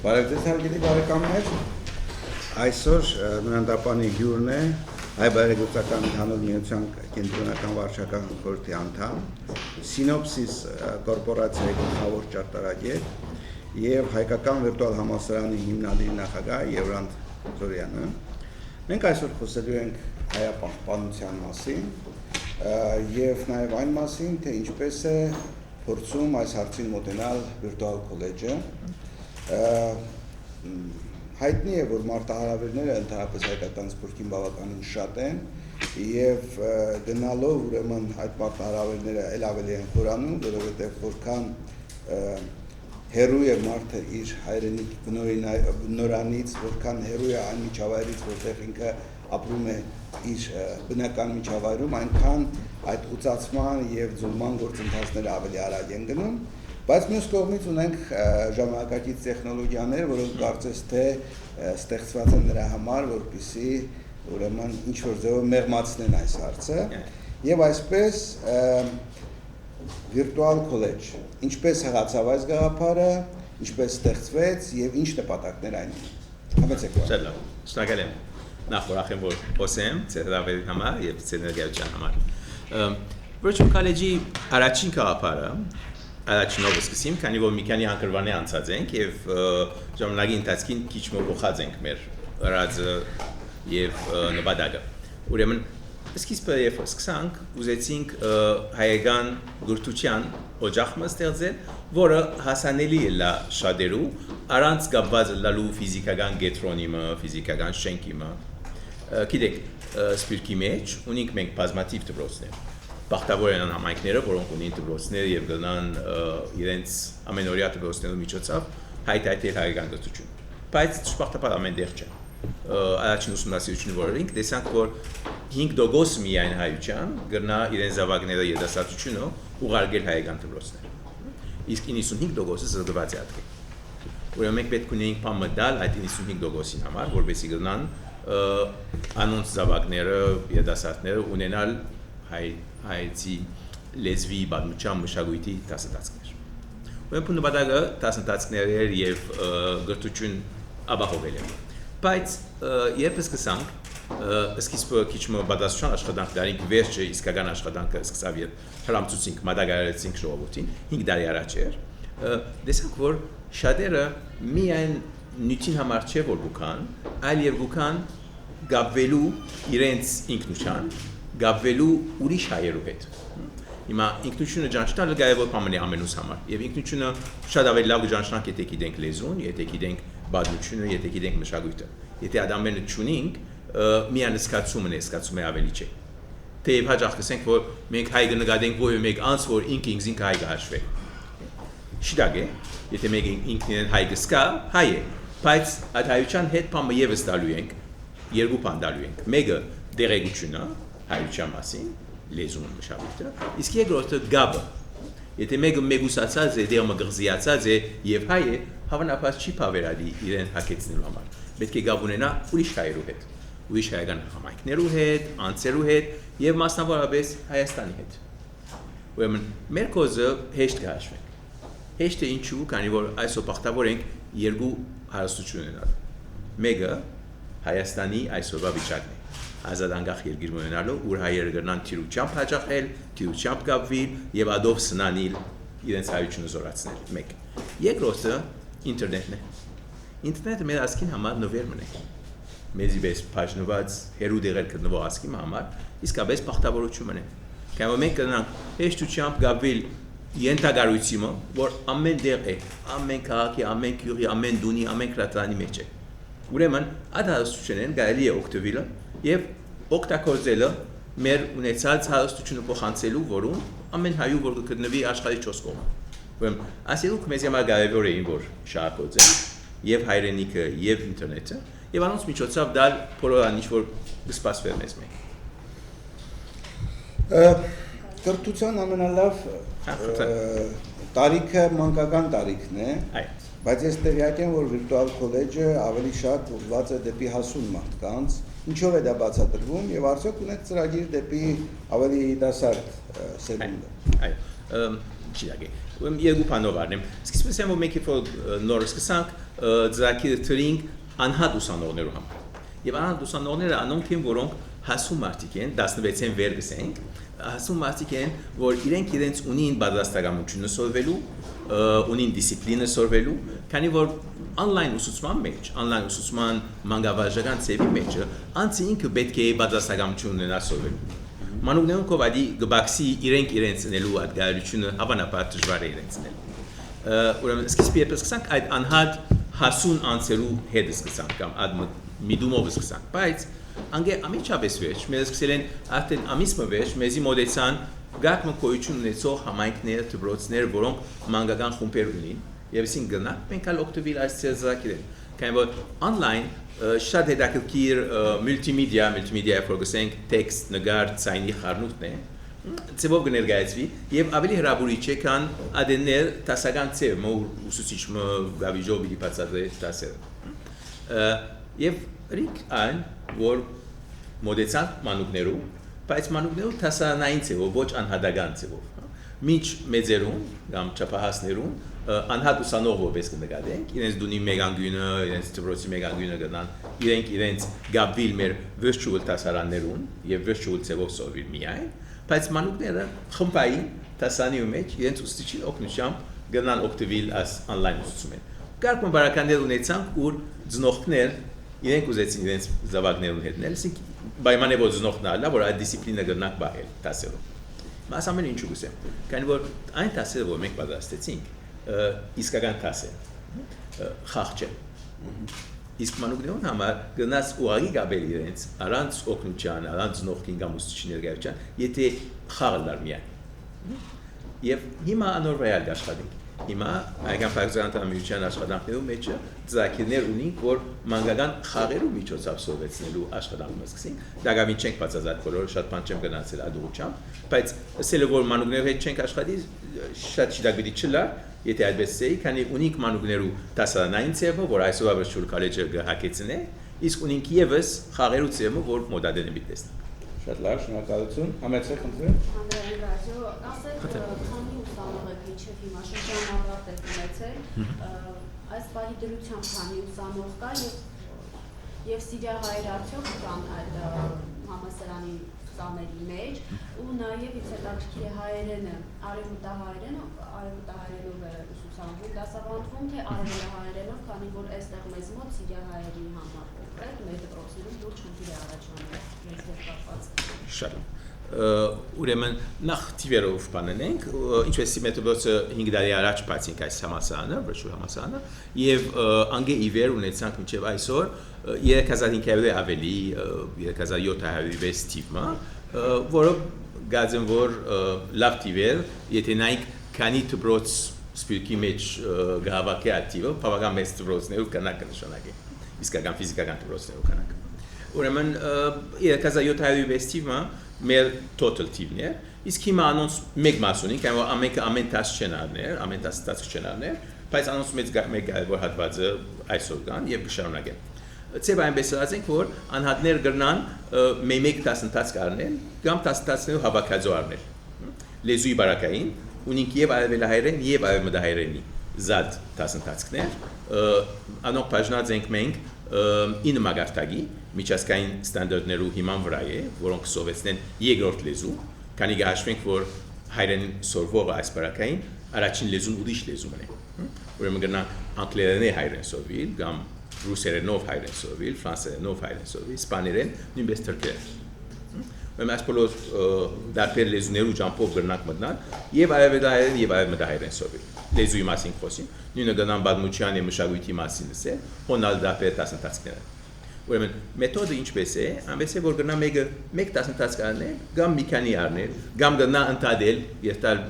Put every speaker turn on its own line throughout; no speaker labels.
Բարևձեզ հարգելի բարեկամներ, այսօր նոյանդապանի հյուրն է հայ բարեգործական ընդհանուր միության կենտրոնական վարչական խորհրդի անդամ, Սինոպսիս կորպորացիայի գլխավոր ճարտարագետ եւ հայկական վիրտուալ համալսարանի հիմնադիր նախագահ Եվրանտ Զորյանը։ Մենք այսօր խոսելու ենք հայապահպանության մասին եւ նաեւ այն մասին, թե ինչպես է փորձում այս հարցին մոտենալ վիրտուալ քոլեջը։ Հայտնի է, որ մարտահրավերները ընդհանրապես հայկական սպորտին բավականին շատ են եւ գնալով ուրեմն այդ մարտահրավերները ել ավելի են խորանում, որովհետեւ որքան հերու է մարդը իր հայրենիք բնորանից, որքան հերու է այն միջավայրից, որտեղ ինքը ապրում է իր բնական միջավայրում, այնքան այդ ուծացման եւ ձուլման գործընթացները ավելի արագ են գնում, բայց մյուս կողմից ունենք ժամանակակից տեխնոլոգիաներ, որոնք կարծես թե ստեղծված են նրա համար, որպեսզի ուրեմն ինչ-որ ձևով մեղմացնեն այս հարցը, եւ այսպես վիրտուալ քոլեջ, ինչպես հղացավ այս գաղափարը, ինչպես ստեղծվեց եւ ինչ նպատակներ այն ունի։ Համեցեք։
Շատ լավ, շնորհակալ եմ։ Նախ ուրախ եմ, որ խոսեմ ձեր հրավերի համար եւ ձեր ներկայության համար։ Virtual College-ի առաջին գաղափարը առաջինով սկսեմ, քանի որ մի քանի անկրվանի անցած ենք եւ ժամանակի ընթացքին քիչ փոխած ենք մեր հրաձը եւ նպատակը։ Ուրեմն սկիզբը երբ սկսանք, ուզեցինք հայկական գրթության օջախը ստեղծել, որը հասանելի է լա շատերու, առանց կապված լալու ֆիզիկական գետրոնիմը, ֆիզիկական շենքիմը։ Գիտեք, սպիրկի մեջ ունենք մենք բազմաթիվ դպրոցներ։ Բախտավոր են համայնքները, որոնք ունեն դպրոցներ եւ գնան իրենց ամենօրյա դպրոցներու միջոցով հայտարարել հայկական գրթություն։ Բայց ճշմարտաբար ամեն դեղ չէ։ Առաջին ուսումնասիրությունը որ ենք, տեսանք, որ 5% միայն հայության գնա իրենց զավակները երիտասարդությունը ուղարկել հայկական դպրոցներ։ Իսկ 95%-ը զրկված է այդքան։ Ուրեմն մենք պետք ունենք բամդալ այդ 95%-ին համար, որովհետեւ գնան անոնց զավակները երիտասարդները ունենալ հայցի լեզվի բادمության մշակույթի դասընթացներ։ Ուրեմն նպատակը դասընթացներ եւ գրթություն ապահովել է։ Բայց երբ սկսանք, սկիզբը քիչ բադասության աշխատանք դարինք վերջը իսկական աշխատանքը սկսավ եւ հրամցուցինք մատակարարեցինք ժողովրդին 5 տարի առաջ էր։ Տեսանք, որ շատերը միայն նյութին համար չէ որ գուքան, այլ եւ գուքան գաբվելու իրենց ինքնության գաբվելու ուրիշ հայերու հետ։ Հիմա ինքնությունը ճանաչելը կարևոր բան է ամենուց համար։ Եվ ինքնությունը շատ ավելի լավ ճանաչանք, եթե գիտենք լեզուն, եթե գիտենք բادمությունը, եթե գիտենք մշակույթը։ Եթե ադամները չունենք, միայն սկացումն է, սկացում է ավելի չէ։ Թեև հաջող կսենք, որ մենք հայ կնկատենք որևէ մեկ անձ, որ ինքին հայ կհաշվի։ Շիտակ է, եթե մենք ինքնին հայ կսկա, հայ է։ Բայց այդ հայության հետ բանը եւս տալու ենք, երկու բան տալու ենք։ Մեկը դերեկությունը հայության մասին, լեզուն մշակույթը, իսկ երկրորդը գաբը։ Եթե մեկը մեգուսացած է, դերմը գրզիացած է եւ հայ է, հավանաբար չի բավարարի իրեն հակեցնելու համար։ Պետք է գաբ ունենա ուրիշ հայերու հետ, ուրիշ հայկական համայնքներու հետ, անձերու հետ եւ մասնավորապես Հայաստանի հետ։ Ուրեմն մեր կոզը հեշտ կհաշվենք։ Հեշտ է ինչու, քանի որ այսօր բախտավոր ենք երկու հարստություն ունենալ։ Մեկը Հայաստանի այսօրվա վիճակն է։ Ազատ անկախ երկիր ունենալու, ուր հայերը կգնան թիրուչությամբ հաջողել, թիրուչությամբ գաբվիլ եւ ադով սնանիլ իրենց հայությունը զորացնել։ Մեկ։ Երկրորդը ինտերնետն է։ Ինտերնետը մեր ազգին համար նվերմն է։ Մեզի բես բաժնված հերու դերել գտնվող ազգի համար իսկապես բախտավորություն է։ Քանի որ մենք կգնանք հեշտությամբ գաբվիլ ենթագարույցիմը, որ ամեն դեր է, ամեն քաղաքի, ամեն գյուղի, ամեն դունի, ամեն կրատրանի մեջ է։ Ուրեմն այդ հարստությունն կարելի է օգտվելը եւ օգտագործելը մեր ունեցած հարստությունը փոխանցելու, որում ամեն հայու որ կգտնվի աշխարհի 4 կողմում։ Ուրեմն ասելուք մեզ համար կարևոր է որ շարքոծեն եւ հայրենիքը եւ ինտերնետը եւ անոնց միջոցով դալ բոլորան ինչ որ կսպասվի մեզ մեկ։
Կրթության ամենալավ տարիքը մանկական տարիքն է։ Բայց ես տեղյակ եմ, որ վիրտուալ քոլեջը ավելի շատ ուղղված է դեպի հասուն մարդկանց, ինչով է դա բացատրվում եւ արդյոք ունեք ծրագիր դեպի ավելի երիտասարդ սերունդը։
Այո, Չիագե։ Ուրեմն երկու բանով առնեմ։ Սկիզբից եմ որ մենք որ նոր սկսանք ծրագիրը թրինգ անհատ ուսանողներու համար։ Եվ անհատ ուսանողները անոնք են, որոնք հասու մարդիկ են, 16-ին վեր գսենք, հասու մարդիկ են, որ իրենց ունին պատրաստակամությունը սովորելու, ունին դիսցիպլինը սովորելու, քանի որ on-line ուսուցման մեջ, on-line ուսուցման մանկավարժական ծևի մեջ, անձը ինքը պետք է պատրաստակամություն ունենա սովորելու։ Մանուկներուն կովադի գբաքսի իրենց նելու ադգարությունը հավանաբար դժվար է իրենց նել։ Ուրեմն սկիզբի երբ սկսանք այդ անհատ հասուն անձերու հետ սկսանք կամ ադ միդումով սկսանք, բայց անգե ամիջապես վերջ, մեր սկսել են արդեն ամիսը վերջ, մեզի մոդեցան գաղտնի գոյություն ունեցող համայնքներ, դպրոցներ, որոնք մանկական խումբեր ունին, եւ ասին գնանք մենք ալ օգտվել այս ծրագրերին։ Քանի որ on-line շատ հետաքրքիր մուլտիմեդիա որ գսենք տեքստ, նկար, ցայնի խառնուրդն է, ծևով կներկայացվի եւ ավելի հրավիրիչ է քան ադեներ տասական ծև, ուսուցիչը գավիժովի բացատրե տասերը։ Եվ ռիկ այն որ մոդեցան մանուկներու, բայց մանուկներու տասանային ծևով, ոչ անհատական ծևով։ Մինչ մեծերուն կամ չափահասներուն անհատ ուսանող որպես կնկատենք, իրենց դունի մեգանգյունը, իրենց դպրոցի մեգանգյունը գնան, իրենց գաբվիլ մեր virtual տասարաններուն եւ virtual ծևով սովորել միայն, բայց մանուկները խմբային տասանի մեջ իրենց ուսուցիչի օգնությամբ գնան օգտվել as on-line ուսուցումեն։ Կարգ բարականներ ունեցանք, որ ծնողներ իրենք ուզեցին իրենց զավակներուն հետնել, ասենք պայման է որ ծնողն ալա, որ այդ դիսցիպլինը գնանք բահել տասերով։ Մաս ամեն ինչու գուսեմ, քանի որ այն տասերը որ մենք պատրաստեցինք, իսկական տաս է, խաղ չէ։ Իսկ մանուկներուն համար գնաց ուղղակի գաբել իրենց, առանց օգնության, առանց ծնողքին կամ ուսուցիչի ներկայության, եթե խաղը լար միայն։ Եվ հիմա անորվայալ աշխատենք։ Հիմա այգան պարզանտան միության աշխատանքներում մեջ ծրագիրներ ունենք, որ մանկական խաղերու միջոցով սովորեցնելու աշխատանքը սկսենք։ Դակամին չենք բացազատ բոլորը, շատ բան չեմ գնացել ադուղությամբ, բայց ասել որ մանուկներով հետ չենք աշխատի, շատ շիտակ պիտի չլա, եթե այդպես էի, քանի ունենք մանուկներու տասարանային ծևը, որ այսօր virtual college-ը գահակեցնե, իսկ ունենք եւս խաղերու ծևը, որ մոդադեն է տեսնենք։
Շատ լավ, շնորհակալություն։ Համեցեք խնդրեմ։
Անդրեյ Ռաջո, ասեք, քանի ուսանող եք մինչև հիմա շրջանառատ եք ունեցել, այս բանի դրությամբ քանի ուսանող կա եւ սիրիահայեր արդյոք կան այդ համալսարանի ուսանների մեջ, ու նաեւ ից հետաքրքիր է հայերենը, արևմտահայերենով է ուսուցանվում, դասավանդվում, թե արևելահայերենով, քանի որ այստեղ մեզ մոտ սիրիահայերի համար կոնկրետ մեր դպրոցներում լուրջ խնդիր է առաջանում մեզ հետ կապված։
Շատ ուրեմն նախ թիվերով բանենք, ինչպես մետոդոսը 5 տարի առաջ բացինք այս համալսարանը, virtual համալսարանը, եւ անգե իվեր ունեցանք մինչեւ այսօր 3500-ը ավելի 3700 թիվը, որը գազեն որ լավ թիվեր, եթե նայեք քանի դպրոց սպիրկի մեջ գահավակի ակտիվը, բավական մեծ դպրոցներով կնակ նշանակի, իսկական ֆիզիկական դպրոցներով կնակ։ Ուրեմն 3700 թիվը մեր total թիվն է, իսկ հիմա անոնց մեկ մաս ունենք, քանի որ ամեն տաս չեն առներ, ամեն տաս չեն առներ, բայց անոնց մեկ կարևոր հատվածը այսօր կան եւ կշարունակեն։ Ծեւ այնպես ասենք, որ անհատներ կգնան մեկ տասնտաց կառնել, կամ տասնտացներով հավաքածու առնել։ Լեզուի բարակային ունենք եւ արևելահայերեն եւ արևմտահայերենի զատ տասնտացքներ, անոնք բաժնած ենք մենք 9 մագարտագի միջազգային ստանդարտներու հիման վրա է, որոնք սովեցնեն երկրորդ լեզու, քանի գահաշվենք, որ հայերեն սորվողը այս բարակային առաջին լեզուն ուրիշ լեզուն է։ Ուրեմն գնա անգլերենի հայերեն սովիլ, կամ ռուսերենով հայերեն սովիլ, ֆրանսերենով հայերեն սովիլ, իսպաներեն, նույնպես թուրքերեն։ Ուրեմն այս բոլոր դարբեր լեզուներու ճամփով գնանք մտնալ եւ արևելահայերեն եւ արևմտահայերեն սովիլ։ Լեզուի մասին խոսին, նույնը գնան պատմության եւ մշակույթի մասին լսել, հոնալ դարբեր տասնտացքները։ Ուրեմն մեթոդը ինչպես է, այնպես է որ գնա մեկ տասնտաց կանել, կամ մի քանի առնել, կամ գնա ընդհատել, երթալ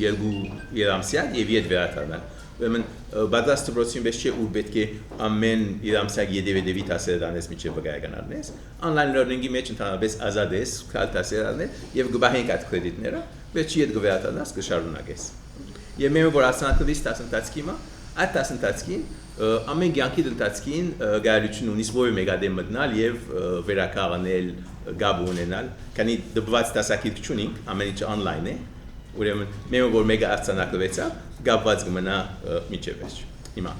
երկու ամսյակ եւ ետ վերադառնալ։ Ուրեմն բադաս դպրոցին պես չէ ու պետք է ամեն ամսյակ յետևի տասեր դանես միջև վկայական առնես, on-line learning-ի մեջ ընդհանրապես ազատ ես, քալ տասեր առնել եւ գբահենք այդ կրեդիտները, բայց ետ գվերադառնաս կշարունակես։ Եվ մենք որ ասանքվից տասնտացքի այդ տասնտացքին ամեն կյանքի ընթացքին գայություն ունիս որը մեգադեմ մտնալ եւ վերականգնել գաբ ունենալ, քանի դպված դասակիցք չունենք, ամեն ինչ on-line է, ուրեմն մենք որ մեկը արձանագրվեցավ, գապված կմնա մինչև վերջ։ Հիմա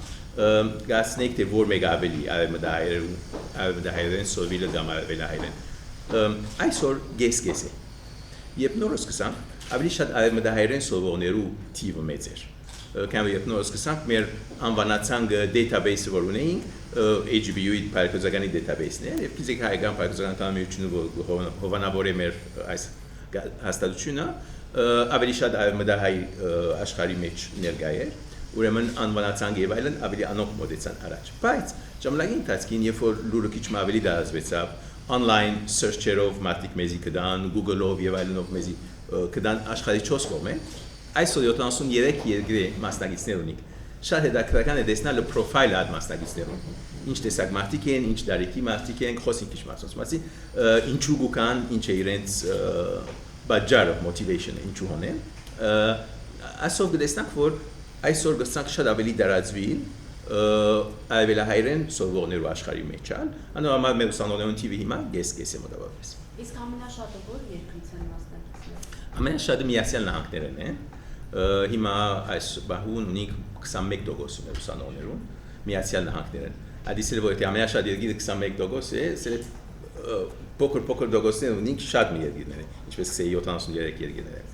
գասնեք թե որ մեկը ավելի արևմտահայերեն սովիլը կամ արևելահայերեն։ Այսօր գես է։ Երբ նոր սկսանք, ավելի շատ արևմտահայերեն սովորներու թիվը մեծ էր։ Կամ երբ նոր սկսանք, մեր անվանացանգը database-ը որ ունեինք, HBU-ի փայլակոծականի database-ն էր, եւ գիտեք հայկական փայլակոծական տնամիությունը հովանավոր է մեր այս հաստատությունը, ավելի շատ արևմտահայ աշխարհի մեջ ներկա էր, ուրեմն անվանացանք եւ այլն ավելի անող մոտեցան առաջ։ Բայց ժամանակի ընթացքին, երբ որ լուրը քիչ ավելի դարձվեցավ, online search-երով մարդիկ մեզի կդան, Google-ով եւ այլնով մեզի կդան աշխարհի 4 կողմը, այսօր 73 երկրի մասնակիցներ ունենք։ Շատ հետաքրքրական է տեսնել պրոֆայլը այդ մասնակիցներում։ Ինչ տեսակ մարդիկ են, ինչ տարիքի մարդիկ են, խոսին քիչ մասի, ինչու գուքան, ինչ է իրենց բաժարը, motivation-ը, ինչու հոնեն։ Այսօր կտեսնանք, որ այսօր գցանք շատ ավելի դարածվի արևելահայերեն սովորներու աշխարհի մեջ ալ, անորմալ մեր ուսանողներուն թիվը հիմա գես է մոտավորապես։
Իսկ ամենաշատը որ երկրից են մասնակիցներ։
Ամենաշատը Միացյալ Նահանգներն են։ Հիմա այս բահուն ունենք 21% մեր ուսանողներուն Միացյալ Նահանգներն։ Ադիսել որ թե ամենաշատ երկիրը 21% է, սա փոքր դոգոսներ ունենք շատ մի երկիրներ են, ինչպես 73 երկիրներ են։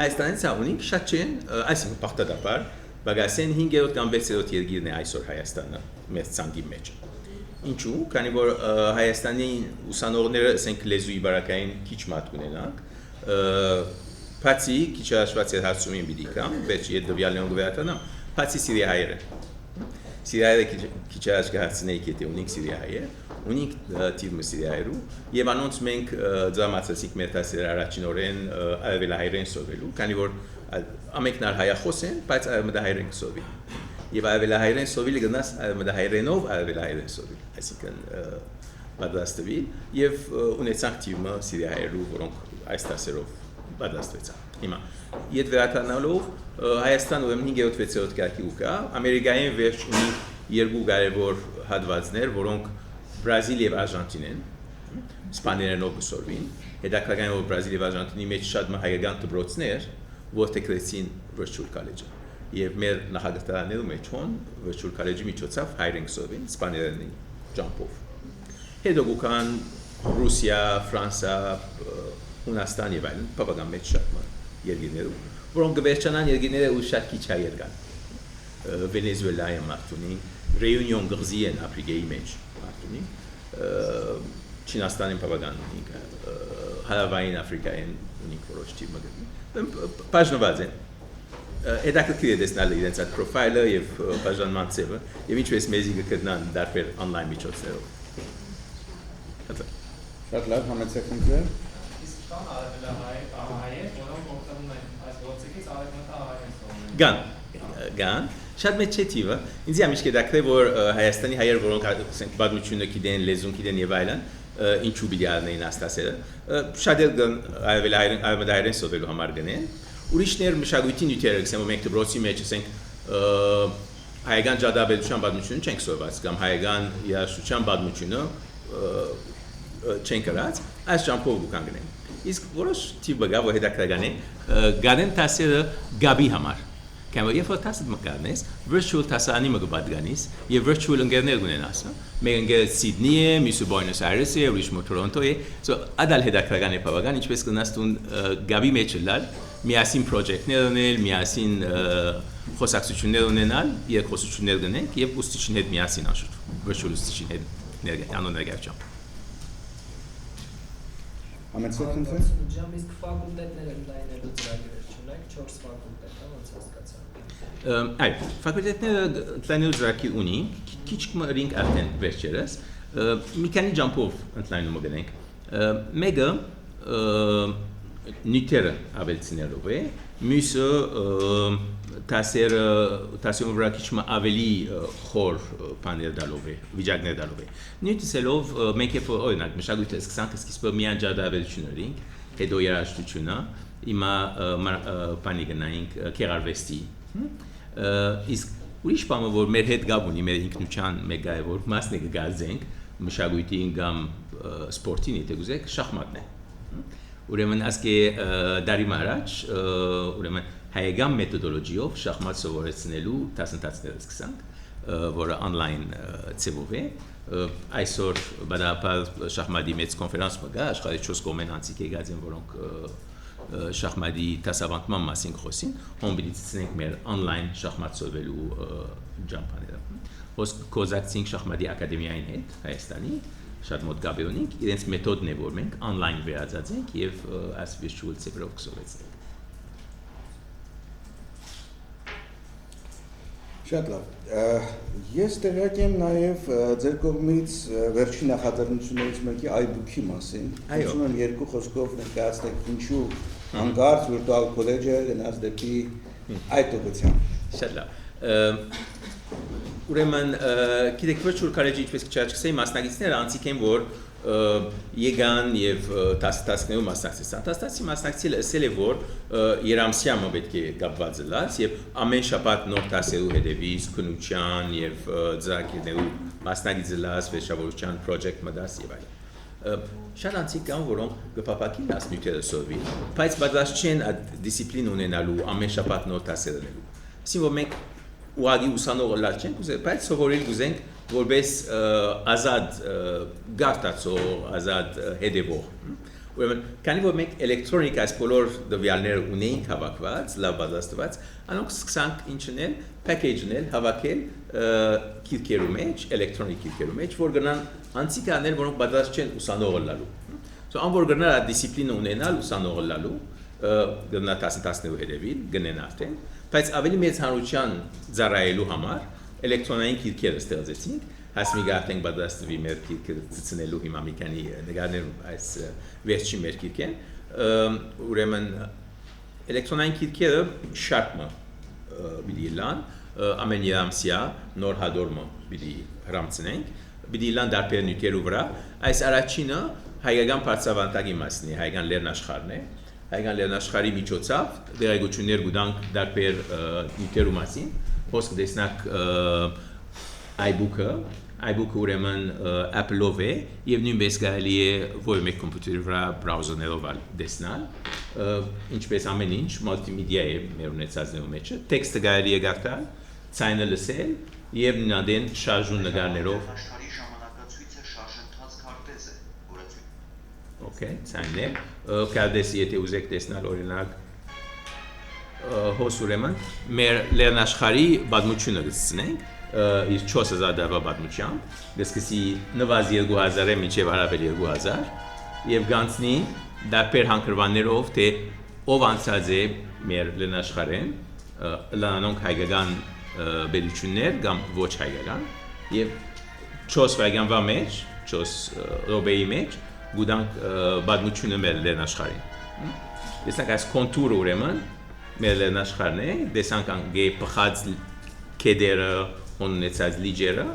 Հայաստանից ունենք շատ չեն, այսինքն պարտադապար, բագասեն 5-րդ կամ 6-րդ երկիրն է այսօր Հայաստանը մեր ցանկի մեջ։ Ինչու՞, քանի որ Հայաստանի ուսանողները ասենք լեզուի բարակային քիչ մատ ունենանք, բացի քիչ հաշված է հարցումին պիտի կամ վերջ յետդվյալներուն գվերտանամ, բացի սիրիահայերը։ Սիրիահայերը քիչ հաշկահացնեիք եթե ունենք սիրիահայեր, ունենք թիվը սիրիահայերու եւ անոնց մենք դրամացացիկ մեր դասեր առաջին օրեն արևելահայերեն սովելու, քանի որ ամենքն հայախոս են, բայց արևմտահայերեն կսովի։ Եվ արևելահայերեն սովիլը գնաց արևմտահայերենով արևելահայերեն սովիլ, այսինքն պատրաստվի եւ ունեցանք թիվը սիրիահայերու, որոնք այս դասերով պատրաստվեցան։ Հիմա իդ վերադառնալով Հայաստան ուրեմն 5-6-րդ կարգի ուկա, Ամերիկայում վերջ ունի երկու կարևոր հատվածներ, որոնք Բրազիլ եւ Արժանտին են, սպաներենով կսորվին, հետաքրքրական է որ Բրազիլ եւ Արժանտինի մեջ շատ հայկական դպրոցներ, որտեղ գրեցին Virtual College-ը, եւ մեր նախագծարաններում մեջ հոն Virtual College-ի միջոցով հայերեն կսորվին, սպաներենի ջամփով։ Հետո գուքան Ռուսիա, Ֆրանսա, Հունաստան եւ այլն, բավական մեծ շատ երկիրներում, որոնք կվերջանան երկիրները ու շատ քիչ հայեր կան։ Վենեսուելայի մարդունի, Ռեյունիոն գղզի են Աֆրիկայի մեջ մարդունի, Չինաստանին բավական ունենք, Հարավային Աֆրիկային ունենք որոշ թիվ մգրի, բաժնված են։ Հետաքրքիր է տեսնել իրենց այդ պրոֆայլը եւ բաժանման ձևը եւ ինչպես մեզի կգտնան դարբեր on-line միջոցներով։
Շատ լավ, համեցեք ինձ։
Կան արևելահայեր, որոնք օգտվում են այս գործիքից արևմտահայերեն սովորել։
Գան, շատ մեծ չէ թիվը։ Ինձ ամիշք է դակրե, որ Հայաստանի հայեր, որոնք ասենք պատմությունը գիտեն, լեզուն գիտեն եւ այլն, ինչու պիտի առնեին աստասերը, շատ արևելահայերեն սովորելու համար գնեն։ Ուրիշներ մշակույթի նյութերը, ասենք մենք դպրոցի մեջ ասենք հայկական ջադաբեդության պատմությունը չենք սովորած կամ հայկական երաժշտության պատմությունը չենք գրած, այս ճամփով կան գնեն։ Իսկ որոշ թիվ բգա որ հետաքրքրական է, գարեն տասերը գաբի համար։ Կամ երբ որ տասը մկանես, virtual տասանի մգբադգանիս եւ virtual ընկերներ ունենաս, մեկ ընկերը Սիդնի է, մյուսը Բուենոս Այրես է, ուրիշը Թորոնտո է, ադալ հետաքրքրական է բավական, ինչպես կնաս տուն գաբի մեջ լալ, միասին պրոջեկտներ ունել, միասին խոսակցություններ ունենալ, երկխոսություններ գնենք եւ ուսուցիչին հետ միասին անշուտ, virtual ուսուցիչին հետ ներգաղթյալ։
Համեցեք ինձ։
Ջամ իսկ ֆակուլտետները ընդլայնելու ծրագիրներ չունեք, 4 ֆակուլտետ է, ոնց հասկացա։
Այո, ֆակուլտետները ընդլայնելու ծրագիր ունի, քիչ մրինք արդեն վերջերս, մի քանի ջամփով ընդլայնումը գնենք։ Մեկը նյութերը ավելցնելով է, մյուսը տասերով վրա քիչ ավելի խոր բաներ դալով է, վիճակներ դալով է։ Նյութսելով մենք երբ օրինակ մշակույթը սկսանք սկիզբը միան ջադաբերություն ունենք, հետո երաժշտությունը, հիմա բանի գնայինք քերարվեստի։ Իսկ ուրիշ բանը որ մեր հետ գաբ ունի, մեր ինքնության մեկ կարևոր մասն է կգազենք մշակույթին կամ սպորտին, եթե գուզեք, շախմատն է։ ուրեմն ասկե դարի առաջ ուրեմն հայկական մեթոդոլոգիով շախմատ սովորեցնելու դասընթացներ սկսանք, որը on-line ծավով է, այսօր բնապար շախմատի մեծ կոնֆերանս մգա, աշխարհի 4 կողմեն անցիկ եկած են, որոնք շախմատի դասավանդման մասին խոսին, հոմբիլիցնենք մեր on-line շախմատ սովորելու ջամփաները։ Ոսկ կոզակցինք շախմատի ակադեմիային հետ Հայաստանի, շատ մոտ գաբի ունենք, իրենց մեթոդն է, որ մենք on-line վերածածենք եւ as virtual ծավալով կսովորեցնենք։
Շատ լավ։ Ես տեղյակ եմ նաև ձեր կողմից վերջին նախաձեռնություններից մեկի iBook-ի մասին։ Ուզում եմ երկու խոսքով ներկայացնել ինչու հանկարծ վիրտուալ քոլեջը գնաց դեպի այդ ուղղությամբ։
Շատ լավ։ Ուրեմն գիտեք virtual college-ի ինչպես կչաչկսեի մասնակիցները անցիկ են, որ եկան եւ տասնյակ մասնակցեցան։ Տասնյակ մասնակցել ասել է, որ երամսյամը պետք է կապված լաց եւ ամեն շաբաթ նոր տասելու հետևից քնության եւ ձակերներու մասնակից լաց վեշավորության project մդաս եւ այլն։ Շատ անցիկ կան, որոնք կփապակին ասնյութերը սովի, բայց բադաշ չեն այդ դիսցիպլին ունենալու ամեն շաբաթ նոր տասելելու։ Այսինքն որ մենք ուղղակի ուսանողը լավ չենք ուզել, բայց սովորել գուզենք որպես ազատ գարտացող, ազատ հետևող։ Ուրեմն, քանի որ մենք էլեկտրոնիկ այս բոլոր դվյալները ունեինք հավաքված, լավ բազաստված, անոնք սկսանք ինչնել, package-նել, հավաքել քիլքերու մեջ, էլեկտրոնիկ քիլքերու մեջ, որ գնան անցիկ անել, որոնք բազած չեն ուսանողը լալու։ So ան որ գնա այդ դիսցիպլինը ունենալ ուսանողը լալու, գնա 10-10 հետևին, գնեն արդեն, բայց ավելի մեծ հանրության ծառայելու համար էլեկտրոնային քիլքերը ստեղծեցինք, հասմիգա արդեն բադաստվի մեր քիլքերը ծցնելու հիմա մի քանի նկարներում այս վերջին մեր քիլքեն, ուրեմն էլեկտրոնային քիլքերը շարքը պիտի լան, ամեն երամսյա նոր հադորմը պիտի հրամցնենք, պիտի լան դարբեր նյութերու վրա, այս առաջինը հայկական բարձավանդակի մասն է, հայկական լեռնաշխարհն է, հայկական լեռնաշխարհի միջոցով դերակցություններ գուտանք դարբեր նյութերու մասին, խոսք դեսնակ iBook-ը ուրեմն Apple-ով է եւ նույնպես կարելի է որ մեկ կոմպյուտերի վրա բրաուզերներով դեսնալ, ինչպես ամեն ինչ մուլտիմեդիա է մեր ունեցածներու մեջ, տեքստը կարելի է գարտալ, ցայնը լսել եւ նույնադեն շարժուն նկարներով
աշխարհի ժամանակացույցը շարժընթաց քարտեզ է, որը
Okay, ցայնը կարդես եթե ուզեք տեսնել օրինակ հոս ուրեմն մեր լեռնաշխարհի բազմությունը գցնենք իր 4000 դավա բազմությամբ գսկսի նվազ 2000-ը մինչև հարաբեր 2000 եւ գանցնի դարբեր հանգրվաններով թե ով անցած է մեր լեռնաշխարհեն լանոնք հայկական բերություններ կամ ոչ հայկական եւ 4 վայրկյանվա մեջ 4 րոպեի մեջ գուտանք բազմությունը մեր լեռնաշխարհին տեսանք այս կոնտուրը ուրեմն մեր լեռնաշխարհն է տեսանք անգե փխած կեդերը ունեցած լիջերը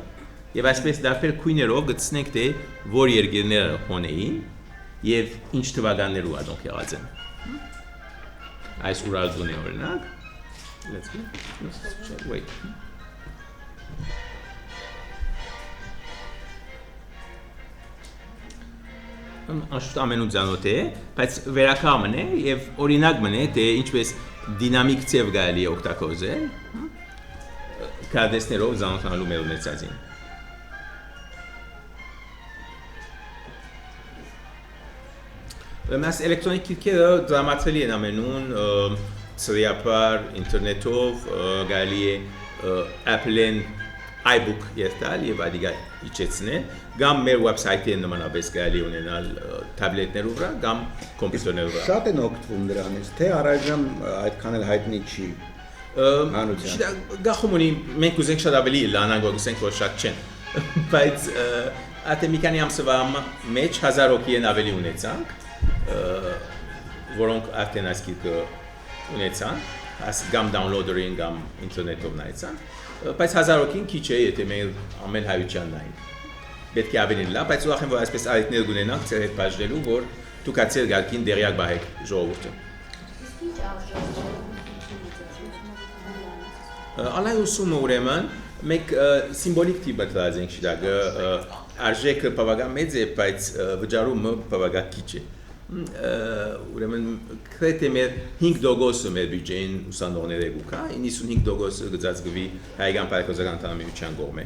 եւ այսպես դարբեր քույներով գտնենք թե որ երկիրները հոնեին եւ ինչ թվականներով ադոնք եղած են այս ուրալդունի օրինակ let's wait Աշուտ ամենու ձանոտ է, բայց վերակամն է եւ օրինակ մնե թե ինչպես դինամիկ ծև գալի է օգտագործել կարդեսներով զանոթանալու մեր ունեցածին Mas էլեկտրոնիկ քիլքերը դրամատրելի են ամենուն ծրիապար ինտերնետով գալի է Apple-ն iBook երթալ եւ այդիկա իջեցնել կամ մեր website-ին նմանապես գալի ունենալ թաբլետներով վրա կամ կոմպյուտերներով վրա
Շատ են օգտվում դրանից թե առայժմ այդքան էլ հայտնի չի հանրության
Գախում ունի մենք ուզենք շատ ավելի լանանք որ գսենք որ շատ չեն բայց ատե մի քանի ամսվա մեջ 1000 հոգի են ավելի ունեցանք որոնք արդեն այս գիրքը ունեցան կամ downloader-ին կամ ինտերնետով նայեցան բայց 1000 հոգին քիչ է եթե մենք ամեն հայության նայենք պետք է ավելի լավ բայց ուրախ եմ որ այսպես արիքներ գունենանք ծեր հետ բաժնելու որ դուք ացել գալքին դերյակ բահեք ժողովուրդը Ալայուսումը ուրեմն մենք սիմվոլիկ տիպը դրած ենք շիդագը արժեքը բավական մեծ է բայց վճարումը բավական քիչ է ուրեմն քրեթե մեր 5% մեր բյուջեին ուսանողները գուկա, 95% գծածկվի հայկական պայքարական տամիության կողմէ։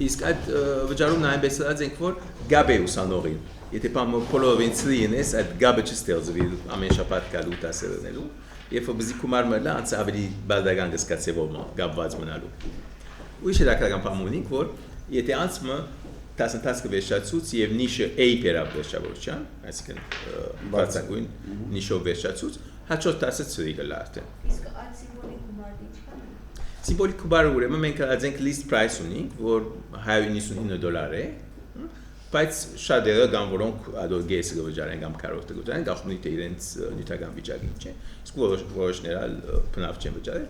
Իսկ այդ վճարումն այնպես ենք, որ գաբ է ուսանողին։ Եթե բոլորովին ինես այդ գաբը չստեղծվի ամեն շաբաթ գալու դասեր ունելու, երբ որ բզի գումար մնա, անց ավելի բալդական կսկացեվով գաբված մնալու։ Ուրիշ հետաքրքրական բան ունենք, որ եթե անցը տասնտասը վերջացուց եւ նիշը A բերավ վերջավորության, այսինքն բացակույն նիշով վերջացուց, հաջորդ տասը ծրի գլա արդեն։
Իսկ այդ սիմվոլիկ գումարը ինչքան է։
Սիմվոլիկ գումարը ուրեմն մենք ասենք list price ունենք, որ $199 է, բայց շատերը կամ որոնք ադոր գեսը գվճարեն կամ կարոտը գվճարեն, գախումնի թե իրենց նյութական վիճակին չէ, իսկ որոշները բնավ չեն վճարել,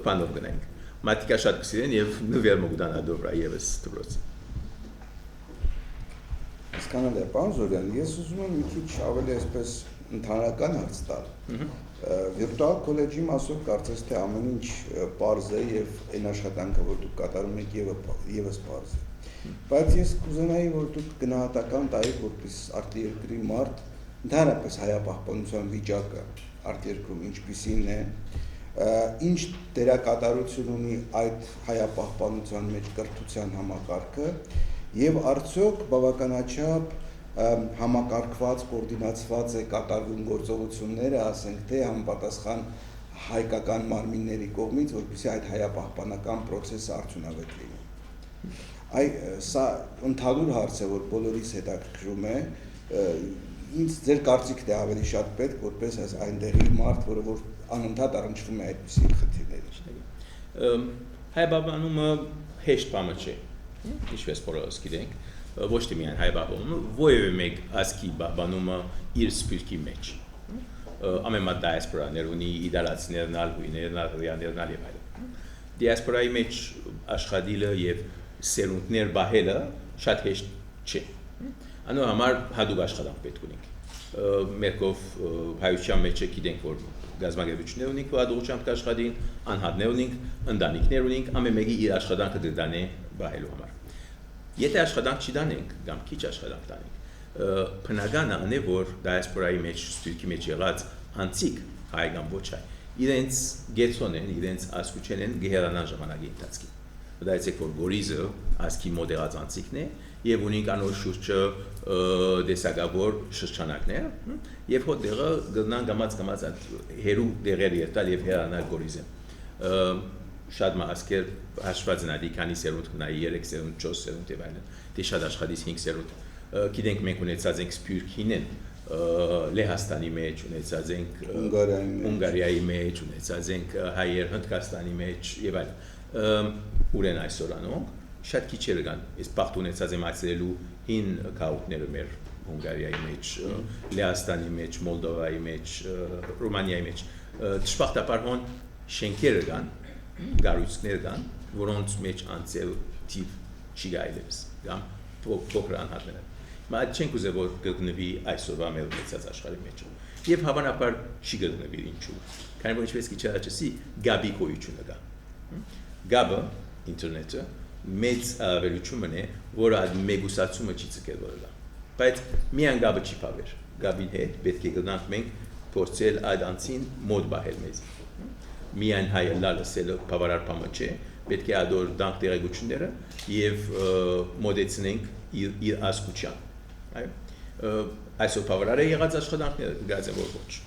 բանով գնանք։ Մատիկա շատ կսիրեն եւ նվեր մոգդան ադոր վրա եւս դպրոցի։
Հասկանալ է, պարոն Զորյան, ես ուզում եմ մի քիչ ավելի այսպես ընդհանրական հարց տալ։ Վիրտուալ քոլեջի մասով կարծես թե ամեն ինչ պարզ է եւ այն աշխատանքը, որ դուք կատարում եք, եւս պարզ է։ Բայց ես կուզենայի, որ դուք գնահատական տայիք, որպես արտերկրի մարդ, ընդհանրապես հայապահպանության վիճակը արտերկրում ինչպիսին է, ինչ դերակատարություն ունի այդ հայապահպանության մեջ կրթության համակարգը եւ արդյոք բավականաչափ համակարգված, կոորդինացված է կատարվում գործողությունները, ասենք թե համապատասխան հայկական մարմինների կողմից, որպեսզի այդ հայապահպանական process-ը արդյունավետ լինի։ Սա ընդհանուր հարց է, որ բոլորիս հետաքրքրում է, ինձ ձեր կարծիքն է ավելի շատ պետք, որպես այնտեղի մարդ, որը որ անընդհատ առնչվում է այդպիսի խնդիրների։
Հայապահպանումը հեշտ բան չէ։ Ինչպես բոլորս գիտենք, ոչ թե միայն հայապահպանումը, որևէ մեկ ազգի պահպանումը իր սպիրկի մեջ։ Ամեն մատ դիասպորաներ ունի, իդալացիներն, ալհույներն, ալհյաներն եւ այլն։ Դիասպորայի մեջ աշխատելը եւ սերունդներ բահելը շատ հեշտ չէ։ Անու համար հատուկ աշխատանք պետք ունենք։ Մերկով հայության մեջ գիտենք, որ գազագերբություններ ունենք, որ հատուկությամբ կաշխատին, անհատներ ունենք, ընտանիքներ ունենք, ամեն մեկի իր աշխատանքը դրդան է բահելու համար։ Եթե աշխատանք չդանենք, կամ քիչ աշխատանք տանենք, բնականը անե, որ դիասպորայի մեջ, սպիրկի մեջ եղած անցիկ հայ կամ ոչ հայ, իրենց գեցոն են, իրենց ասկուչեն են գեհերանան ժամանակի ընթացքին։ Դայցեք, որ Գորիզը ասկի մոդելած անցիկն է, եւ ունենք անոր շուրջը դեսագավոր շրջանակներ, եւ հոտ դեղը գնան գամած հերու դեղեր երտալ եւ հերանալ Գորիզը։ Շատ մասկեր հաշված են ադի քանի սերունդ կնայի 3 սերունդ 4 սերունդ եւ այլն դե շատ աշխատից 5 սերունդ գիտենք մենք ունեցած ենք սպյուրքինեն Լեհաստանի մեջ ունեցած ենք Հունգարիայի մեջ ունեցած ենք հայեր Հնդկաստանի մեջ եւ այլն ուրեն այսօր անոնք շատ քիչեր կան այս բախտ ունեցած եմ այցելելու հին քաուտները մեր Հունգարիայի մեջ Լեհաստանի մեջ Մոլդովայի մեջ Ռումանիայի մեջ դժբախտաբար հոն շենքերը կան գարույցներ կան, որոնց մեջ անցել թիվ չի գայլևս, կամ փոքր անհատները։ Բայց չենք ուզել, որ գտնվի այսօրվա մեր ունեցած աշխարհի մեջ։ Եվ հավանաբար չի գտնվի ինչու։ Քանի որ ինչպես քիչ առաջացի, գաբի գոյությունը կա։ Գաբը, ինտերնետը, մեծ ավելությունն է, որը այդ մեգուսացումը չի ցկել որը։ Բայց միան գաբը չի փավեր։ Գաբին հետ պետք է գնանք մենք փորձել այդ անցին մոդ բահել մեզ։ Միայն հայը լալսելը բավարար բան չէ, պետք է ադոր դանք տեղեկությունները եւ մոդեցնենք իր ասկուչյան։ Այո։ Այսօր բավարար է եղած աշխատանքները, գազը որ ոչ։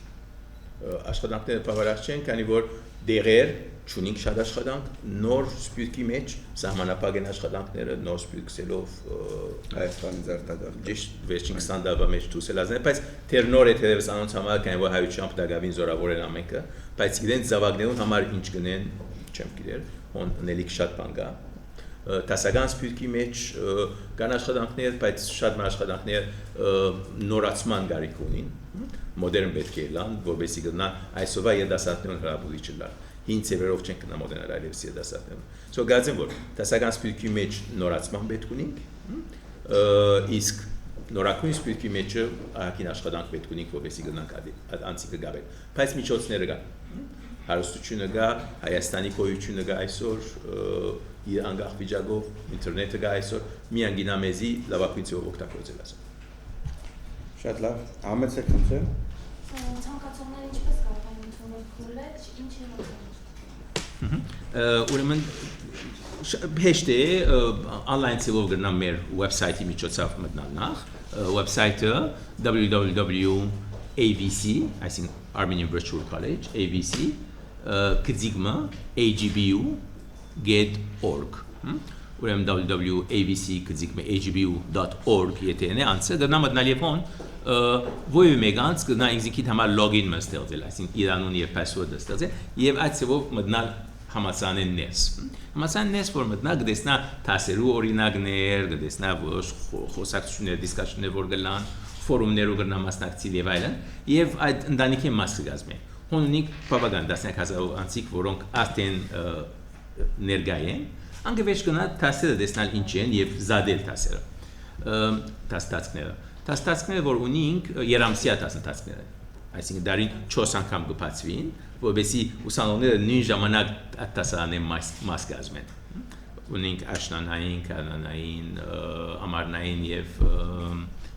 Աշխատանքները բավարար չեն, քանի որ դեղեր չունենք շատ աշխատանք, նոր սպյուրքի մեջ սահմանապակ են աշխատանքները, նոր սպյուրքսելով
Հայաստանի զարտադար։
Ճիշտ վերջին 20 տարվա մեջ դուսել ազնե, բայց թեր նոր է թերևս անոնց համար, քանի որ հայությամբ դակավին զորավոր են ամենքը, բայց իրենց զավակներուն համար ինչ գնեն, չեմ գիտեր, հոն նելիք շատ բան կա։ Տասական սպյուրքի մեջ կան աշխատանքներ, բայց շատ մը աշխատանքներ նորացման գարիք ունին, մոդեռն պետք է լան, որովհետեւ գնա այսօրվա երդասարտներուն հրաբուրիչ լան։ Հին ծևերով չենք գնա մոդեռն այլևս երդասարտներուն։ So գազեմ որ տասական սպյուրքի մեջ նորացման պետք ունենք, իսկ նորակույն սպյուրքի մեջը ահագին աշխատանք պետք ունենք, որովհետեւ գնանք այդ անցիկը գաբել։ Բայց միջոցները կան։ Հարստությունը կա, Հայաստանի գոյությունը կա այսօր, իր անկախ վիճակով, ինտերնետը կա այսօր, միան գինամեզի լավագույն ձևով օգտագործել ասում։
Շատ լավ, համեցեք խնդրեմ։
Ցանկացողները ինչպես կարող են ընդունել քոլեջ, ինչ է
Ուրեմն հեշտ է on-line ծավալ գրնամ մեր website-ի միջոցով մտնալ նախ, website-ը www.avc, այսինքն Armenian Virtual College, avc, կձիգմը agbu.org, ուրեմն www.avc.agbu.org եթե են անցը, գրնա մտնալ և հոն, ոյու մեգանց գրնա ինքզիքիտ համար login մը ստեղծել, այսինքն իրանուն և password-ը ստեղծել, և այդ ծավով մտնալ համացանեն ներս։ Համացանեն ներս, որ մտնա գտեսնա թասերու օրինակներ, գտեսնա խոսակցություններ, դիսկաշություններ, որ գլան, ֆորումներու գրնա մասնակցիլ և այլն, և այդ ընդանիքի մաս կգազմի։ Հոն ունիք բավական 10,000 անցիկ, որոնք արդեն ներգայ են, անգվեջ գնա թասերը դեսնալ ինչ են և զադել թասերը, տաստացքները։ Տաստացքները, որ ունինք երամսյա տաստացքները, այսինքն դարին 4 անգամ կպացվին, որբեսի ուսանողները նույն ժամանակ տասարանեն մաս գազմեն։ Ունինք աշնանային, կանանային, ամառնային և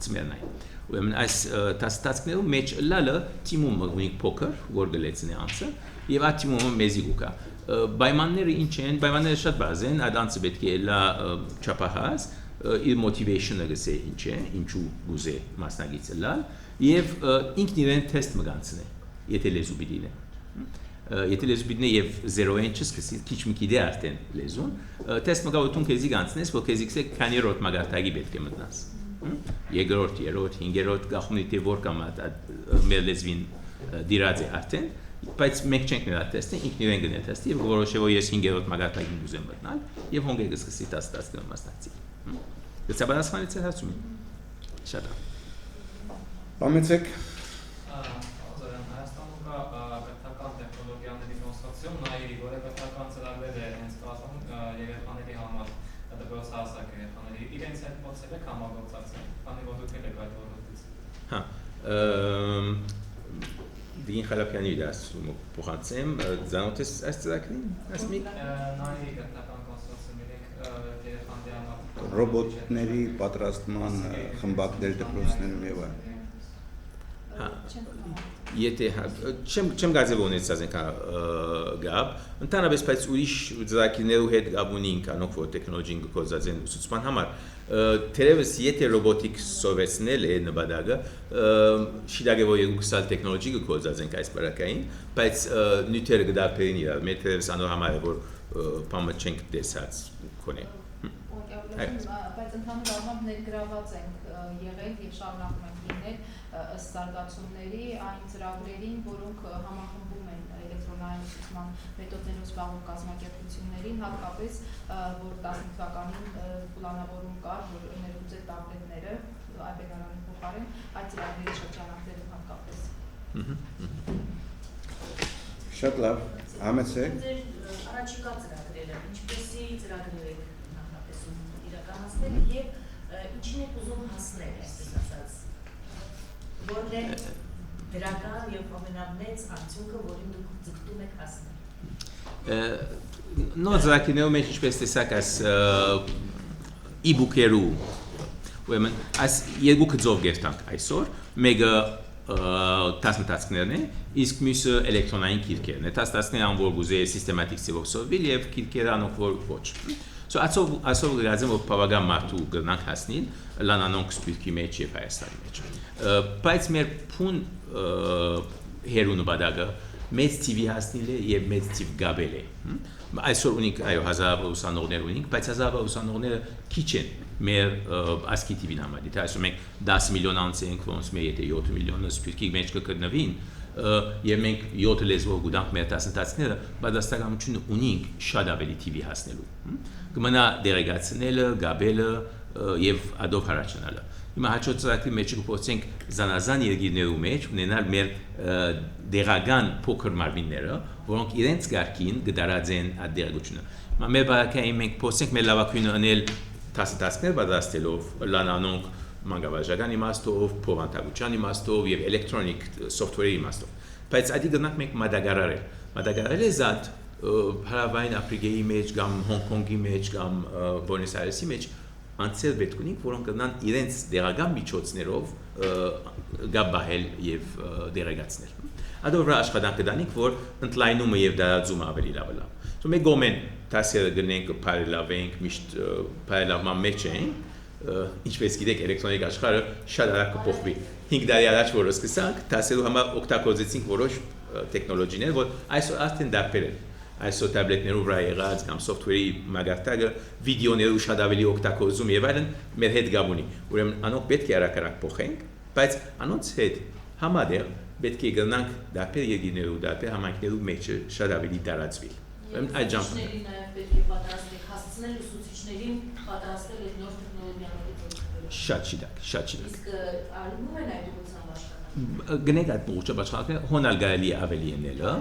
ծմերնային։ Ուրեմն այս տաստացքներու մեջ լալը թիմումը ունինք փոքր, որ գլեցին է անցը, և այդ թիմումը մեզի գուկա։ Պայմանները ինչ են, պայմանները շատ բազ են, այդ անցը պետք է լա չապահազ, իր motivation-ը գսե ինչ է, ինչու գուզե մասնագիցը լալ, և ինքն իրեն թեստ մգանցն է, եթե լեզու պիտին է։ Եթե լեզու պիտին է և 0-ին չսկսի, քիչ մի կիդե արդեն լեզուն, թեստ մգավութուն քեզի գանցնես, որ քեզի կսե քանիրոտ մագարտագի պետք է մտնաս։ Երկրորդ, երրորդ, հինգերորդ գախունի թե որ կամ մեր լեզվին դիրած է արդեն, բայց մենք չենք նրա թեստը, ինքն իրեն գնե թեստը և որոշե, որ ես հինգերորդ մագարտագին գուզեմ մտնալ և հոնգե կսկսի տասը մասնակցի։ Գծա բանասխանից է հարցումին։ Շատ ա։
Համեցեք։
Հայաստանում կա պետական տեխնոլոգիաների կոնսորցիում, նայիրի, որը պետական ծրագրեր է հենց կազմում երեխաների համար, դպրոց հասակ երեխաների, իրենց հետ փորձել եք համագործակցել, քանի որ դուք եք այդ ոլորտից։
Հա, Դին Խալափյանի դասում փոխանցեմ, ծանոթ ես այս ծրագրին, ասմիկ։
Նայիրի պետական կոնսորցիումի երեխաների համար
Ռոբոտների պատրաստման խմբակներ դպրոցներում և այլն։
Եթե չեմ գազև ունեցած ենք գապ, ընդհանրապես բայց ուրիշ ծրագրերու հետ գապ ունենք, անոնք որ տեխնոլոգիան գործած են ուսուցման համար, թերևս եթե ռոբոտիկ սովեցնել է նպատակը, շիդագե որ երկու սալ տեխնոլոգի գործած ենք այս բարակային, բայց նյութերը կդարբերին իրար, մեր թերևս անոր համար է որ բամը չենք տեսած կոնե։
Բայց ընդհանուր առմամբ ներգրաված ենք եղել և շարունակում ենք լինել ըստ զարգացումների այն ծրագրերին, որոնք համախմբում են էլեկտրոնային ուսուցման մեթոդներով զբաղվող կազմակերպություններին, հատկապես որ 10 թվականին պլանավորում կար, որ ներգուծել տաբլետները iPad-արանի փոխարեն այդ ծրագրերի շրջանակներում հատկապես։
Շատ լավ, համեցեք։
Ձեր առաջիկա ծրագրերը, ինչպեսի ծրագրեր եք նախատեսում իրականացնել և ինչին եք ուզում հասնել, այսպես ասած, որն է դրական և ամենամեծ արդյունքը, որին դուք ձգտում եք հասնել։
Նոր ծրագրերու մեջ ինչպես տեսակ այս e-book-երու, ուրեմն այս երկու գծով գերտանք այսօր, մեկը տասնտացքներն է, իսկ մյուսը էլեկտրոնային քիրքերն է, տասնտացքները ան որ գուզե սիստեմատիկ ծավով սովվել և քիրքերը անոնք որ ոչ։ Այսով գրածեմ, որ բավական մարդու գրնանք հասնին, լանանոնք սպիրկի մեջ և Հայաստանի մեջ։ Բայց մեր փուն հերու նպատակը մեծ թիվի հասնել է և մեծ թիվ գաբել է։ Այսօր ունենք, այո, 1000 ուսանողներ ունենք, բայց 1000 ուսանողները քիչ են մեր ասկի թիվին համար։ Եթե այսօր մենք 10 միլիոն անց ենք, ոնց մեր եթե 7 միլիոնը սպիրկի մեջ կգտնվին, և մենք 7 լեզվով գուտանք մեր տասնտացքները, բադաստականություն ունենք շատ ավելի թիվի հասնելու։ Կմնա դերեգացնելը, գաբելը և ադով հարաճանալը։ Հիմա հաջորդ ծրագրի մեջ կփորձենք զանազան երկիրներու մեջ ունենալ մեր դեղական փոքր մարմինները, որոնք իրենց գարկին կդարածեն այդ դերագությունը։ Մեր բարակային մենք փորձենք մեր լավագույնը անել տասնտացքներ պատրաստելով, լանանոնք մանկավարժական իմաստով, փոխանցության իմաստով և էլեկտրոնիկ սոֆթվերի իմաստով։ Բայց այդ գնանք մենք մատակարարել։ Մատակարարել է զատ հարավային Աֆրիկայի մեջ կամ Հոնգ Կոնգի մեջ կամ Բուենոս Այրեսի մեջ անցել պետք ունենք, որոնք կնան իրենց դեղական միջոցներով գաբահել եւ դերեկացնել։ Այդ վրա աշխատանք կդանենք, որ ընդլայնումը եւ դարաձումը ավելի լավ է։ ಸೊ մենք գոմեն դասերը գնենք parallel-ենք, միշտ parallel-ման մեջ ենք, ինչպես գիտեք, էլեկտրոնիկ աշխարհը շատ արագ կփոխվի։ 5 տարի առաջ որ սկսանք, դասերու համար օգտագործեցինք որոշ տեխնոլոգիաներ, որ այսօր արդեն դարբեր են։ Այսօր տաբլետներով վրա եղած կամ software-ի մագարտակը, վիդեոներու շատ ավելի օգտագործում եւ այլն մեր հետ գաբ ունի։ Ուրեմն անոնք պետք է արագ փոխենք, բայց անոնց հետ համադեղ պետք է գնանք դարբեր երկիներու, դարբեր համայնքներու մեջ շատ ավելի տարածվի։ Ուրեմն այդ
ուսուցիչներին նաև պետք է պատրաստենք, հասցնել ուսուցիչներին պատրաստել այդ նոր տեխնոլոգիաների։
Շատ շիդակ։
Իսկ արվում են այդ ուղղությամբ աշխատանք։
Գնենք այդ ուղղությամբ աշխատանքը հոնալ գալի ավելի ենելը,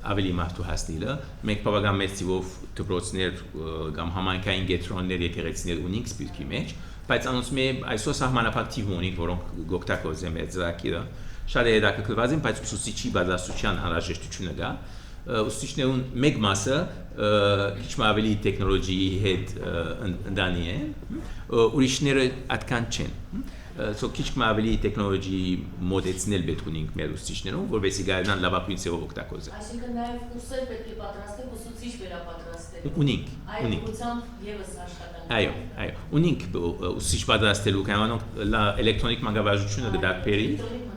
ավելի մարդու հասնելը, մենք բավական մեծ թիվով դպրոցներ կամ համայնքային կենտրոններ եկեղեցիներ ունենք Սփյուռքի մեջ, բայց անոնց մեջ այսօր սահմանափակ թիվ ունենք, որոնք գոկտակոզեն մեր ծրագիրը, շատ հետաքրքրված են, բայց ուսուցիչի բادرացության անհրաժեշտությունը կա։ Ուսուցիչներուն մեկ մասը քիչ ավելի տեխնոլոգիայի հետ ընդանի են, ուրիշները այդքան չեն։ So քիչ ավելի տեխնոլոգի մոդեցնել պետք ունենք մեր ուսուցիչներուն, որովհետեւ գարնան լավագույն ծավալ օգտագործեն։
Այսինքն նաև կուրսեր պետք է պատրաստել, ուսուցիչ վերապատրաստել։
Ունենք։
Այդ ուղղությամբ եւս աշխատանք։
Այո, ունենք ուսուցիչ պատրաստելու կանոնք էլեկտրոնիկ մանկավարժությունը կդարբերի,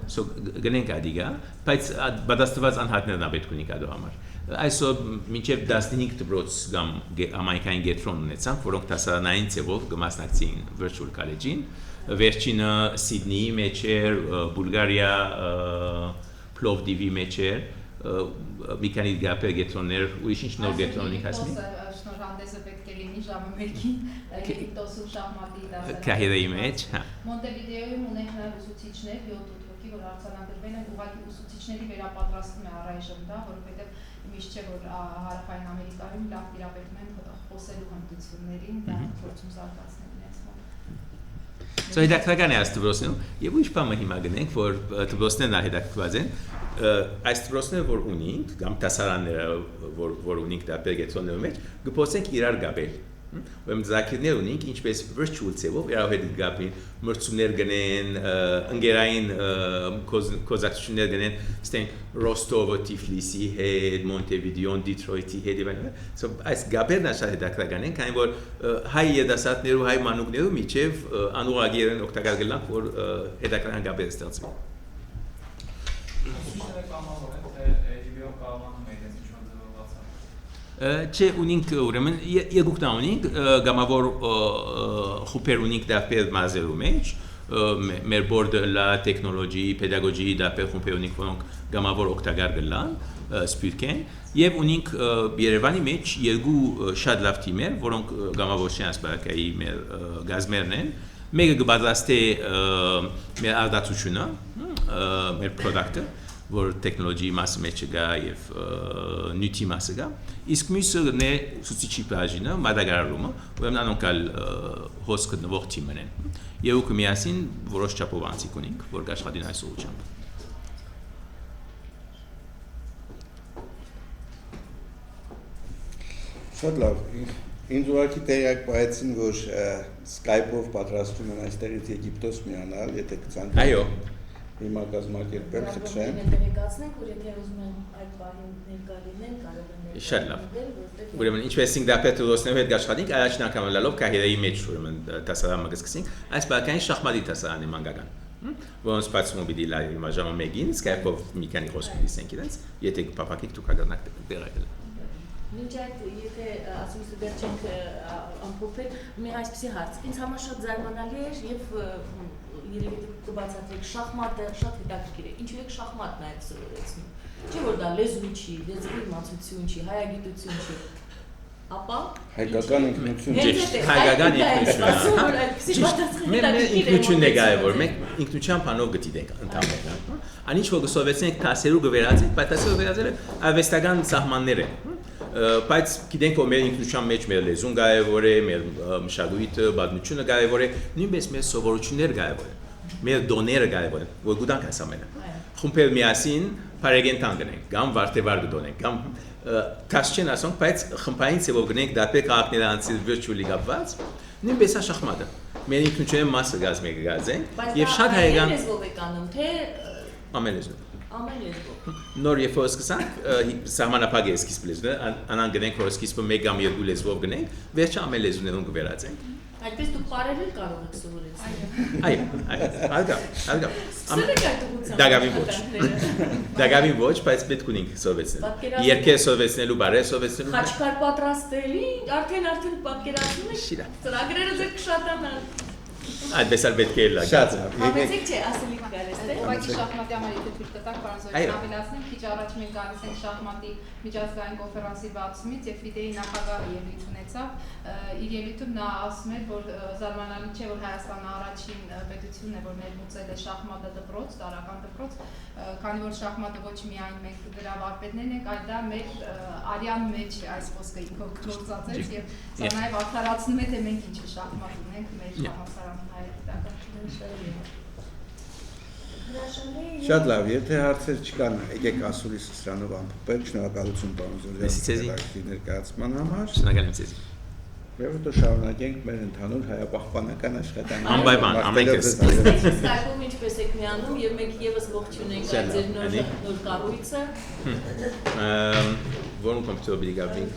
so գնենք ադիգա, բայց պատրաստված անհատներն ա պետք ունենք ադո համար։ Այսօր մինչև 15 դպրոց կամ համայնքային կենտրոն ունեցանք, որոնք դասարանային ծավալով կմասնակցեին virtual college-ին, վերջինը Սիդնեի մեջ էր, Բուլղարիա, Պլովդիվի մեջ էր, մի քանի գապեր կենտրոններ, ուրիշ ինչ նոր կենտրոնի հասնի։
Շնորհանդեսը պետք է լինի ժամը 1-ին Եգիպտոսում շախմատի դասարանում։
Քահիրայի մեջ, հա։
Մոնտեվիդեոյում ունենք նաև ուսուցիչներ, 7-8 հոգի, որ արձանագրվել են, ուղղակի ուսուցիչների վերապատրաստում է առայժմ դա, որովհետև միշտ չէ որ Հարավային Ամերիկայում լավ տիրապետում են խոսելու հմտություններին, դա փորձում զարգացնել իրենց մոտ։
So հետաքրքրական է այս դպրոցներում, եւ ինչ բանը հիմա գնենք, որ դպրոցներն հետաքրքրված են, այս դպրոցները որ ունենք, կամ դասարանները որ ունենք դարբեր կենտրոններում մեջ, կփորձենք իրար գաբել։ Ուրեմն զակիրներ ունենք, ինչպես virtual ծավալով իրար հետ գաբին, մրցումներ գնեն, ընկերային կոզակցություններ գնեն, ստեն Ռոստովը, Թիֆլիսի հետ, Մոնտեվիդեոն, Դիթրոյթի հետ եւ այլն։ So այս գաբերն շատ հետաքրքրական են, քանի որ հայ երիտասարդներու, հայ մանուկներու միջև անուղագիրն օգտակար գլան, որ հետաքրքրական գաբեր ստեղծվի։
Ուսուցիչները կամավոր են, թե HBO կարողանում է իրենց ինչ-որ ձևավորվածալ։
Չէ, ունենք ուրեմն երկուքն ունենք, գամավոր խոպեր ունենք դարբեր մարզերու մեջ, մեր բորդը լա տեխնոլոգի, պեդագոգիի դարբեր խոպեր ունենք, որոնք գամավոր օգտակար գլան Սփյուռքեն, եւ ունենք Երևանի մեջ երկու շատ լավ թիմեր, որոնք գամավոր շենասպարակայի մեր գազմերն են, մեկը կպատրաստի մեր արդյունքը, մեր product-ը, որ տեխնոլոգիի մասը մեջ գա եւ նյութի մասը գա, իսկ մյուսը նե ուսուցիչի բաժինը, մատակարարումը, ուրեմն անոնք ալ հոսք գտնվող թիմն են։ Եվ ուք միասին որոշ չափով անցիկ ունենք, որ կաշխատին այս ուղղությամբ։
Շատ լավ։ Ինձ ուղղակի տեղյակ պահեցին, որ Skype-ով պատրաստում են այստեղից Եգիպտոս միանալ, եթե կցանկանան։
Այո։
Հիմա կազմակերպեմ, խնդրեմ։
Ներկայացնենք, որ եթե ուզում են այդ բանին ներկա լինեն, կարող են
Շատ լավ։ Ուրեմն ինչպես Սինգապուր դպրոցներով հետ աշխատանք, առաջին անգամ լալով կարիերայի մեջ ուրեմն դասարանը կսկսենք, այս բակային շախմատի դասարան է մանկական։ Որոնց բացումը պիտի լայվ հիմա ժամը 1-ին Skype-ով մի քանի խոսք դիսենք իրենց, եթե կփափակեք դուք կգնաք դերակել։
Մինչ այդ, եթե ասում ես դեռ չենք ամփոփել, մի այսպեսի հարց։ Ինձ համար շատ զարմանալի էր եւ երևի կբացատրեք շախմատը շատ հետաքրքիր է։ Ինչու եք շախմատ նաև սովորեցնում։ Չէ՞ որ դա լեզու չի, լեզվի իմացություն չի, հայագիտություն չի։ Ապա
հայկական ինքնություն։
Ճիշտ, հայկական ինքնություն։ Մեր ինքնությունն է կարևոր, մենք ինքնության բանով գտիդենք ընդհանրապես։ Անիչ որ կսովորեցնենք դասերու կվերածենք, բայց դասերու վերածելը արվեստական սահմաններ են։ Բայց գիտենք որ մեր ինքնության մեջ մեր լեզուն կարևոր է, մեր մշակույթը, պատմությունը կարևոր է, նույնպես մեր սովորությունները կարևոր են, մեր դոները կարևոր են, որ գուտանք հասամենը։ Խումբեր միասին բարեգենտան գնենք, կամ վարտևար գտնենք, կամ քաշ չեն ասենք, բայց խմբային ծավալ գնենք դեպի քաղաքները անցել virtually կապված, նույնպես է շախմատը։ մեր ինքնությունների մասը գազམ ենք
Բայց
եւ շատ հայկական
լեզվով եք անում, թե
ամեն լեզու
ամեն լեզվով։
նոր երբ որ սկսանք սահմանափակ է սկիզբ լեզվը անան գնենք որ սկիզբը 1 կամ 2 լեզվով գնենք վերջը ամեն լեզուներուն կվերածենք
Այդպես դուք բարեր էլ կարող եք սովորեցնել։
այո
Սովորեք այդ ուղղությամբ։
Դագավին ոչ բայց պետք ունենք սովորեցնել երկեր սովորեցնելու բարեր սովորեցնելու
Խաչքար պատրաստելի, արդեն պատկերացնում եք ծրագրերը ձեր կշատանան։
այդպես էլ պետք է լա
Շատ լավ։
Համեցեք չէ, ասելիք գալիս թե։
Ուղղակի շախմատի համար եթե թույլ տտակ պարոն Զորյան ավելացնեմ, քիչ առաջ մենք գալիս ենք շախմատի միջազգային կոնֆերանսի բացումից եւ ֆիդեի նախագահը ելույթ ունեցավ, իր ելույթում նա ասում էր, որ զարմանալի չէ, որ Հայաստանը առաջին պետությունն է, որ ներմուծել է շախմատը դպրոց, տարրական դպրոց, քանի որ շախմատը ոչ միայն մենք դրա վարպետներն ենք, այլ դա մեր արյան մեջ է այս խոսքը ինքով գործածեց եւ սա նաեւ արդարացնում է թե մենք ինչ շախմատ ունենք մեր համալսարանի
Շատ լավ, եթե հարցեր չկան, եկեք ասուլիսը սրանով ամփոփել, շնորհակալություն պարոն Զորյան ներկայացման համար։
Շնորհակալ եմ ձեզ։
Եվ հետո շարունակենք մեր ընդհանուր հայապահպանական աշխատանքը։
Անպայման, ամենքս։
Skype-ում ինչպես եք միանում եւ մենք եւս ողջունենք այդ ձեր նոր կառույցը։
Որոնք կոմպյուտեր բիգաբին